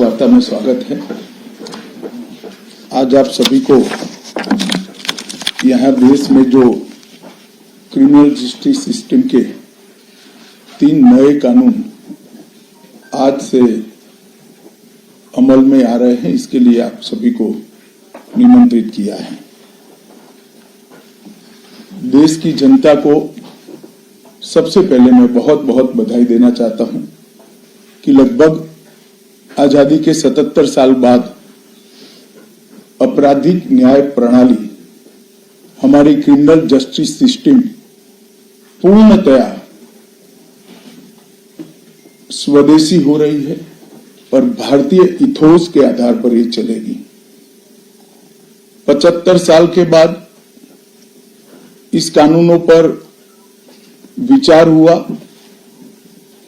वार्ता में स्वागत है। आज आप सभी को यहाँ देश में जो क्रिमिनल जस्टिस सिस्टम के 3 नए कानून आज से अमल में आ रहे हैं, इसके लिए आप सभी को निमंत्रित किया है। देश की जनता को सबसे पहले मैं बहुत बहुत बधाई देना चाहता हूं कि लगभग आजादी के 77 साल बाद आपराधिक न्याय प्रणाली, हमारी क्रिमिनल जस्टिस सिस्टम पूर्णतया स्वदेशी हो रही है और भारतीय इथोस के आधार पर ये चलेगी। 75 साल के बाद इस कानूनों पर विचार हुआ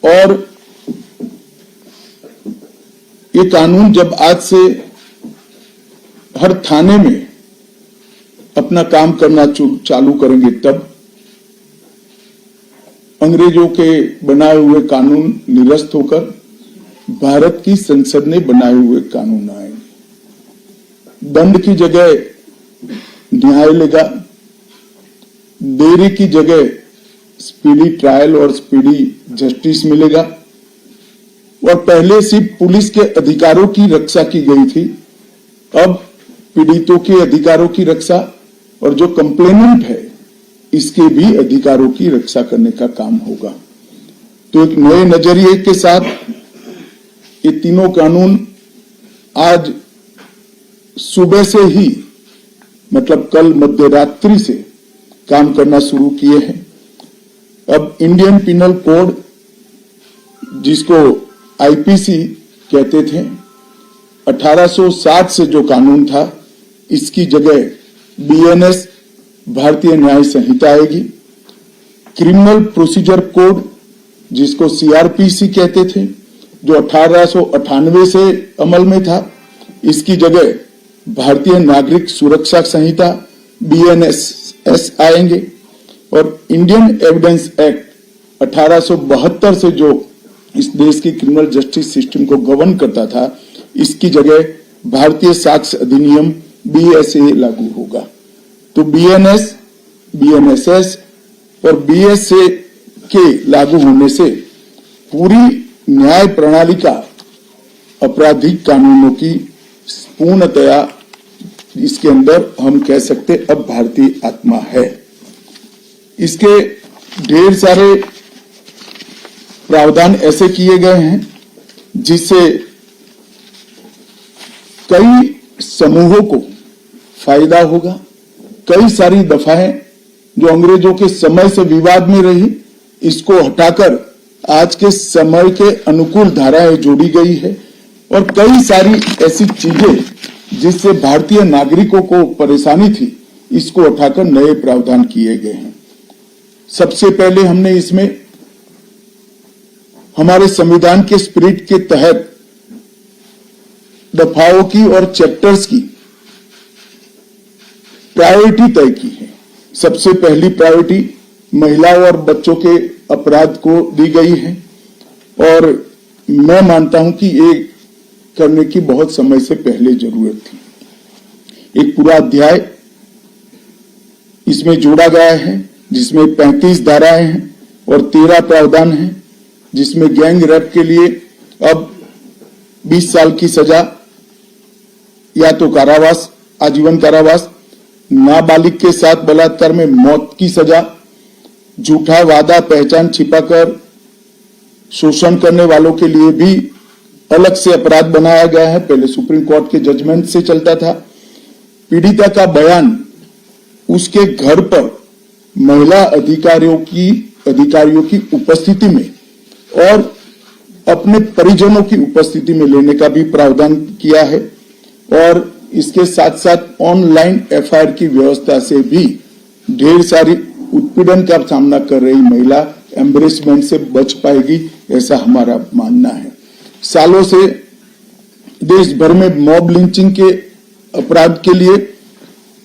और ये कानून जब आज से हर थाने में अपना काम करना चालू करेंगे, तब अंग्रेजों के बनाए हुए कानून निरस्त होकर भारत की संसद ने बनाए हुए कानून आएंगे। दंड की जगह न्याय लेगा, देरी की जगह स्पीडी ट्रायल और स्पीडी जस्टिस मिलेगा। और पहले सिर्फ पुलिस के अधिकारों की रक्षा की गई थी, अब पीड़ितों के अधिकारों की रक्षा और जो कंप्लेनेंट है इसके भी अधिकारों की रक्षा करने का काम होगा। तो एक नए नजरिए के साथ ये तीनों कानून आज सुबह से ही, मतलब कल मध्य रात्रि से काम करना शुरू किए हैं। अब इंडियन पिनल कोड, जिसको आईपीसी कहते थे, 1860 से जो कानून था, इसकी जगह बीएनएस भारतीय न्याय संहिता आएगी। क्रिमिनल प्रोसीजर कोड, जिसको सीआरपीसी कहते थे, जो 1898 से अमल में था, इसकी जगह भारतीय नागरिक सुरक्षा संहिता बीएनएस आएंगे। और इंडियन एविडेंस एक्ट 1872 से जो इस देश की क्रिमिनल जस्टिस सिस्टम को गवर्न करता था, इसकी जगह भारतीय साक्ष्य अधिनियम बीएसए लागू होगा। तो बीएनएस, बीएनएसएस और बीएसए के लागू होने से पूरी न्याय प्रणाली का आपराधिक कानूनों की पूर्णतया इसके अंदर हम कह सकते अब भारतीय आत्मा है। इसके ढेर सारे प्रावधान ऐसे किए गए हैं जिससे कई समूहों को फायदा होगा। कई सारी दफाएं जो अंग्रेजों के समय से विवाद में रही, इसको हटाकर आज के समय के अनुकूल धाराएं जोड़ी गई है। और कई सारी ऐसी चीजें जिससे भारतीय नागरिकों को परेशानी थी, इसको हटाकर नए प्रावधान किए गए हैं। सबसे पहले हमने इसमें हमारे संविधान के स्पिरिट के तहत दफाओं की और चैप्टर्स की प्रायोरिटी तय की है। सबसे पहली प्रायोरिटी महिलाओं और बच्चों के अपराध को दी गई है और मैं मानता हूं कि ये करने की बहुत समय से पहले जरूरत थी। एक पूरा अध्याय इसमें जोड़ा गया है जिसमें 35 धाराएं हैं और 13 प्रावधान हैं, जिसमें गैंग रेप के लिए अब 20 साल की सजा या तो कारावास, आजीवन कारावास, नाबालिग के साथ बलात्कार में मौत की सजा, झूठा वादा पहचान छिपाकर शोषण करने वालों के लिए भी अलग से अपराध बनाया गया है। पहले सुप्रीम कोर्ट के जजमेंट से चलता था। पीड़िता का बयान उसके घर पर महिला अधिकारियों की उपस्थिति में और अपने परिजनों की उपस्थिति में लेने का भी प्रावधान किया है। और इसके साथ साथ ऑनलाइन एफआईआर की व्यवस्था से भी ढेर सारी उत्पीड़न का सामना कर रही महिला एम्बरेसमेंट से बच पाएगी, ऐसा हमारा मानना है। सालों से देश भर में मॉब लिंचिंग के अपराध के लिए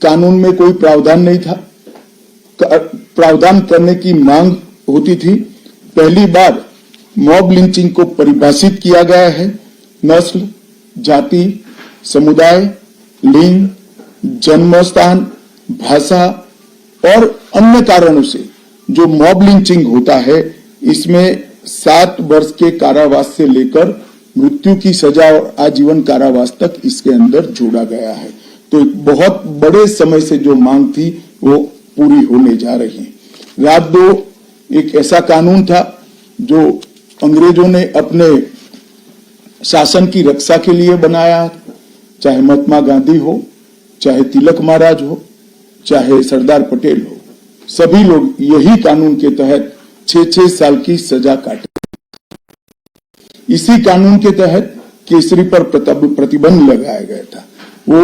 कानून में कोई प्रावधान नहीं था। प्रावधान करने की मांग होती थी। पहली बार मॉब लिंचिंग को परिभाषित किया गया है। नस्ल, जाति, समुदाय, लिंग, जन्मस्थान, भाषा और अन्य कारणों से जो मॉब लिंचिंग होता है, इसमें 7 वर्ष के कारावास से लेकर मृत्यु की सजा और आजीवन कारावास तक इसके अंदर जोड़ा गया है। तो एक बहुत बड़े समय से जो मांग थी वो पूरी होने जा रही है। रात 2 एक ऐसा कानून था जो अंग्रेजों ने अपने शासन की रक्षा के लिए बनाया, चाहे महात्मा गांधी हो, चाहे तिलक महाराज हो, चाहे सरदार पटेल हो, सभी लोग यही कानून के तहत 6-6 साल की सजा काटे। इसी कानून के तहत केसरी पर प्रतिबंध लगाया गया था। वो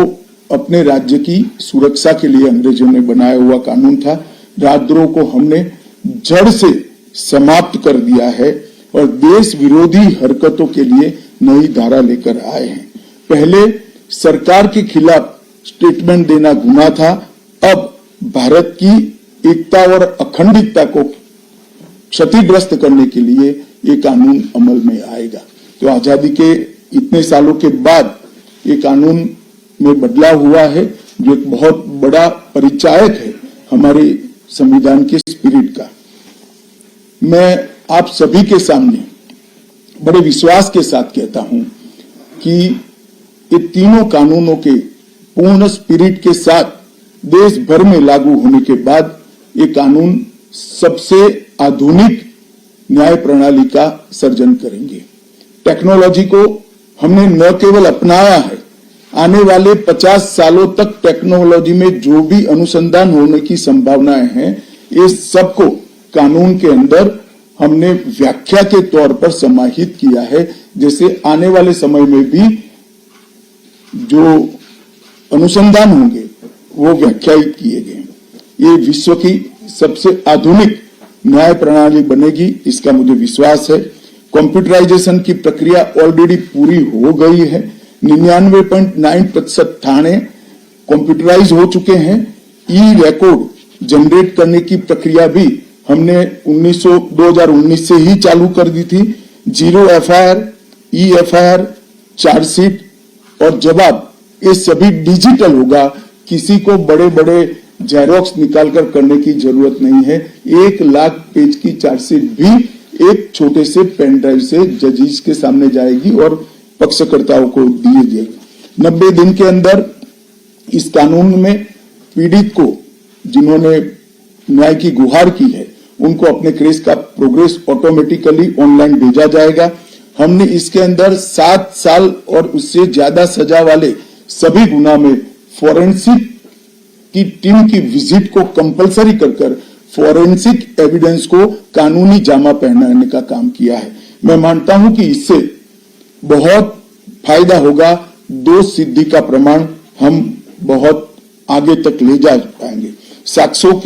अपने राज्य की सुरक्षा के लिए अंग्रेजों ने बनाया हुआ कानून था। राजद्रोह को हमने जड़ से समाप्त कर दिया है और देश विरोधी हरकतों के लिए नई धारा लेकर आए हैं। पहले सरकार के खिलाफ स्टेटमेंट देना गुनाह था, अब भारत की एकता और अखंडता को क्षतिग्रस्त करने के लिए ये कानून अमल में आएगा। तो आजादी के इतने सालों के बाद ये कानून में बदलाव हुआ है, जो एक बहुत बड़ा परिचायक है हमारे संविधान के स्पिरिट का। मैं आप सभी के सामने बड़े विश्वास के साथ कहता हूं कि ये तीनों कानूनों के पूर्ण स्पिरिट के साथ देश भर में लागू होने के बाद ये कानून सबसे आधुनिक न्याय प्रणाली का सर्जन करेंगे। टेक्नोलॉजी को हमने न केवल अपनाया है, आने वाले 50 सालों तक टेक्नोलॉजी में जो भी अनुसंधान होने की संभावनाएं हैं, ये सबको कानून के अंदर हमने व्याख्या के तौर पर समाहित किया है, जैसे आने वाले समय में भी जो अनुसंधान होंगे वो व्याख्यायित किए गए। ये विश्व की सबसे आधुनिक न्याय प्रणाली बनेगी, इसका मुझे विश्वास है। कंप्यूटराइजेशन की प्रक्रिया ऑलरेडी पूरी हो गई है। 99.9% थाने कंप्यूटराइज हो चुके हैं। ई रिकॉर्ड जनरेट करने की प्रक्रिया भी हमने 2019 से ही चालू कर दी थी। 0 FIR, ई FIR, चार्जशीट और जवाब, ये सभी डिजिटल होगा। किसी को बड़े बड़े जेरोक्स निकालकर करने की जरूरत नहीं है। 1 लाख पेज की चार्जशीट भी एक छोटे से पेन ड्राइव से जजेस के सामने जाएगी और पक्षकर्ताओं को दी जाएगी। 90 दिन के अंदर इस कानून में पीड़ित को, जिन्होंने न्याय की गुहार की है, उनको अपने केस का प्रोग्रेस ऑटोमेटिकली ऑनलाइन भेजा जाएगा। हमने इसके अंदर 7 साल और उससे ज्यादा सजा वाले सभी गुना में फोरेंसिक की टीम की विजिट को कंपलसरी कर फोरेंसिक एविडेंस को कानूनी जामा पहनाने का काम किया है। मैं मानता हूं कि इससे बहुत फायदा होगा। दोष सिद्धि का प्रमाण हम बहुत आगे तक ले जा पाएंगे। साक्ष्यों की